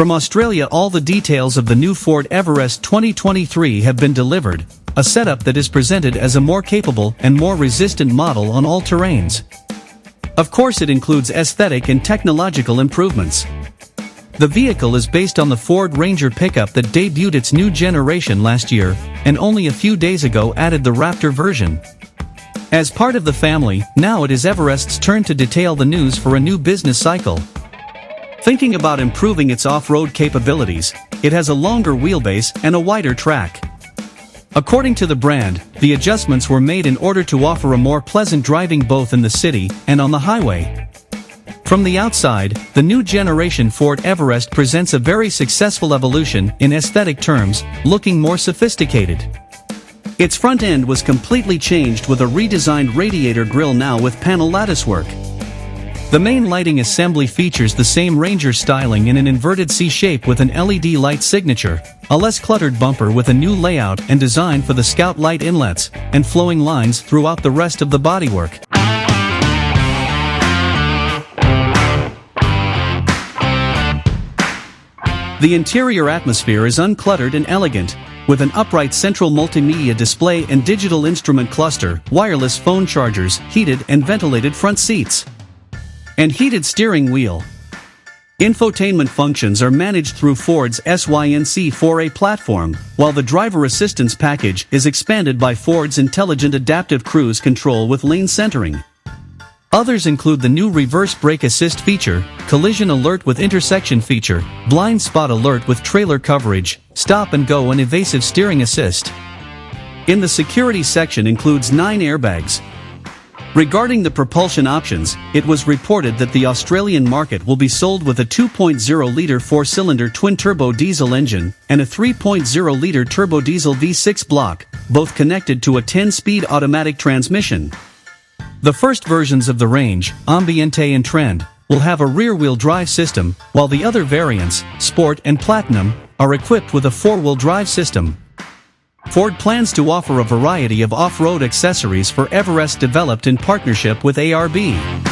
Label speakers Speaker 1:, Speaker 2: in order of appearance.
Speaker 1: From Australia, all the details of the new Ford Everest 2023 have been delivered, a setup that is presented as a more capable and more resistant model on all terrains. Of course, it includes aesthetic and technological improvements. The vehicle is based on the Ford Ranger pickup that debuted its new generation last year, and only a few days ago added the Raptor version. As part of the family, now it is Everest's turn to detail the news for a new business cycle. Thinking about improving its off-road capabilities, it has a longer wheelbase and a wider track. According to the brand, the adjustments were made in order to offer a more pleasant driving both in the city and on the highway. From the outside, the new generation Ford Everest presents a very successful evolution in aesthetic terms, looking more sophisticated. Its front end was completely changed with a redesigned radiator grille, now with panel latticework. The main lighting assembly features the same Ranger styling in an inverted C shape with an LED light signature, a less cluttered bumper with a new layout and design for the Scout light inlets, and flowing lines throughout the rest of the bodywork. The interior atmosphere is uncluttered and elegant, with an upright central multimedia display and digital instrument cluster, wireless phone chargers, heated and ventilated front seats, and heated steering wheel. Infotainment functions are managed through Ford's SYNC4A platform, while the driver assistance package is expanded by Ford's intelligent adaptive cruise control with lane centering. Others include the new reverse brake assist feature, collision alert with intersection feature, blind spot alert with trailer coverage, stop and go and evasive steering assist. In the security section includes 9 airbags. Regarding the propulsion options, it was reported that the Australian market will be sold with a 2.0-litre 4-cylinder twin-turbo diesel engine and a 3.0-litre turbo diesel V6 block, both connected to a 10-speed automatic transmission. The first versions of the range, Ambiente and Trend, will have a rear-wheel drive system, while the other variants, Sport and Platinum, are equipped with a 4-wheel drive system. Ford plans to offer a variety of off-road accessories for Everest developed in partnership with ARB.